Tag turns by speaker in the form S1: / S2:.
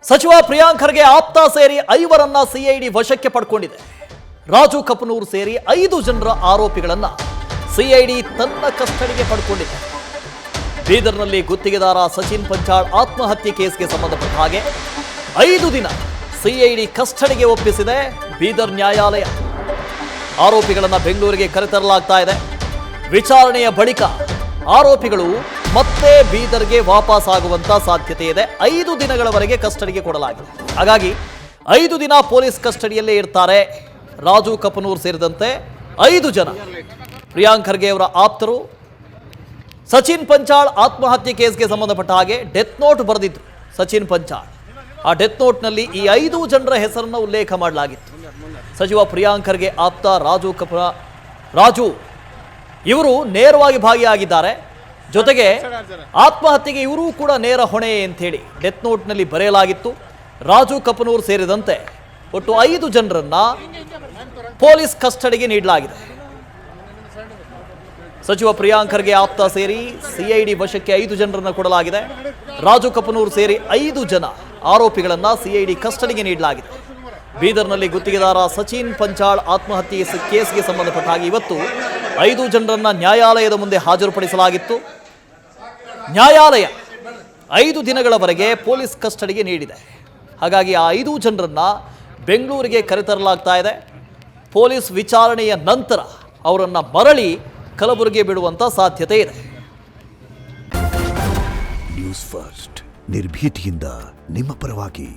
S1: ಸಚಿವ ಪ್ರಿಯಾಂಕ್ ಖರ್ಗೆ ಆಪ್ತ ಸೇರಿ 5ರನ್ನ ಸಿಐಡಿ ವಶಕ್ಕೆ ಪಡ್ಕೊಂಡಿದೆ. ರಾಜು ಕಪನೂರ್ ಸೇರಿ 5 ಜನರ ಆರೋಪಿಗಳನ್ನ ಸಿಐಡಿ ತನ್ನ ಕಸ್ಟಡಿಗೆ ಪಡ್ಕೊಂಡಿದೆ. ಬೀದರ್ನಲ್ಲಿ ಗುತ್ತಿಗೆದಾರ ಸಚಿನ್ ಪಂಚಾಳ್ ಆತ್ಮಹತ್ಯೆ ಕೇಸ್ಗೆ ಸಂಬಂಧಪಟ್ಟ ಹಾಗೆ 5 ದಿನ ಸಿಐಡಿ ಕಸ್ಟಡಿಗೆ ಒಪ್ಪಿಸಿದೆ ಬೀದರ್ ನ್ಯಾಯಾಲಯ. ಆರೋಪಿಗಳನ್ನ ಬೆಂಗಳೂರಿಗೆ ಕರೆತರಲಾಗ್ತಾ ಇದೆ. ವಿಚಾರಣೆಯ ಬಳಿಕ ಆರೋಪಿಗಳು ಮತ್ತೆ ಬೀದರ್ಗೆ ವಾಪಸ್ ಆಗುವಂತ ಸಾಧ್ಯತೆ ಇದೆ. 5 ದಿನಗಳವರೆಗೆ ಕಸ್ಟಡಿಗೆ ಕೊಡಲಾಗಿದೆ. ಹಾಗಾಗಿ 5 ದಿನ ಪೊಲೀಸ್ ಕಸ್ಟಡಿಯಲ್ಲೇ ಇರ್ತಾರೆ ರಾಜು ಕಪನೂರ್ ಸೇರಿದಂತೆ 5 ಜನ. ಪ್ರಿಯಾಂಕ್ ಖರ್ಗೆ ಅವರ ಆಪ್ತರು ಸಚಿನ್ ಪಂಚಾಳ್ ಆತ್ಮಹತ್ಯೆ ಕೇಸ್ಗೆ ಸಂಬಂಧಪಟ್ಟ ಹಾಗೆ ಡೆತ್ ನೋಟ್ ಬರೆದಿದ್ರು ಸಚಿನ್ ಪಂಚಾಳ್. ಆ ಡೆತ್ ನೋಟ್ನಲ್ಲಿ ಈ 5 ಜನರ ಹೆಸರನ್ನು ಉಲ್ಲೇಖ ಮಾಡಲಾಗಿತ್ತು. ಸಚಿವ ಪ್ರಿಯಾಂಕ್ ಖರ್ಗೆ ಆಪ್ತ ರಾಜು ಇವರು ನೇರವಾಗಿ ಭಾಗಿಯಾಗಿದ್ದಾರೆ. ಜೊತೆಗೆ ಆತ್ಮಹತ್ಯೆಗೆ ಇವರೂ ಕೂಡ ನೇರ ಹೊಣೆ ಅಂತೇಳಿ ಡೆತ್ ನೋಟ್ನಲ್ಲಿ ಬರೆಯಲಾಗಿತ್ತು. ರಾಜು ಕಪನೂರ್ ಸೇರಿದಂತೆ ಒಟ್ಟು 5 ಜನರನ್ನ ಪೊಲೀಸ್ ಕಸ್ಟಡಿಗೆ ನೀಡಲಾಗಿದೆ. ಸಚಿವ ಪ್ರಿಯಾಂಕ್ ಖರ್ಗೆ ಆಪ್ತ ಸೇರಿ ಸಿಐಡಿ ವಶಕ್ಕೆ 5 ಜನರನ್ನು ಕೊಡಲಾಗಿದೆ. ರಾಜು ಕಪನೂರ್ ಸೇರಿ 5 ಜನ ಆರೋಪಿಗಳನ್ನ ಸಿಐಡಿ ಕಸ್ಟಡಿಗೆ ನೀಡಲಾಗಿದೆ. ಬೀದರ್ನಲ್ಲಿ ಗುತ್ತಿಗೆದಾರ ಸಚಿನ್ ಪಂಚಾಳ್ ಆತ್ಮಹತ್ಯೆ ಕೇಸ್ಗೆ ಸಂಬಂಧಪಟ್ಟ ಹಾಗೆ ಇವತ್ತು 5 ಜನರನ್ನ ನ್ಯಾಯಾಲಯದ ಮುಂದೆ ಹಾಜರುಪಡಿಸಲಾಗಿತ್ತು. ನ್ಯಾಯಾಲಯ 5 ದಿನಗಳವರೆಗೆ ಪೊಲೀಸ್ ಕಸ್ಟಡಿಗೆ ನೀಡಿದೆ. ಹಾಗಾಗಿ ಆ 5 ಜನರನ್ನ ಬೆಂಗಳೂರಿಗೆ ಕರೆತರಲಾಗ್ತಾ ಇದೆ. ಪೊಲೀಸ್ ವಿಚಾರಣೆಯ ನಂತರ ಅವರನ್ನು ಮರಳಿ ಕಲಬುರಗಿ ಬಿಡುವಂತ ಸಾಧ್ಯತೆ ಇದೆ.
S2: ನ್ಯೂಸ್ ಫಸ್ಟ್ ನಿರ್ಭೀತಿಯಿಂದ ನಿಮ್ಮ ಪರವಾಗಿ.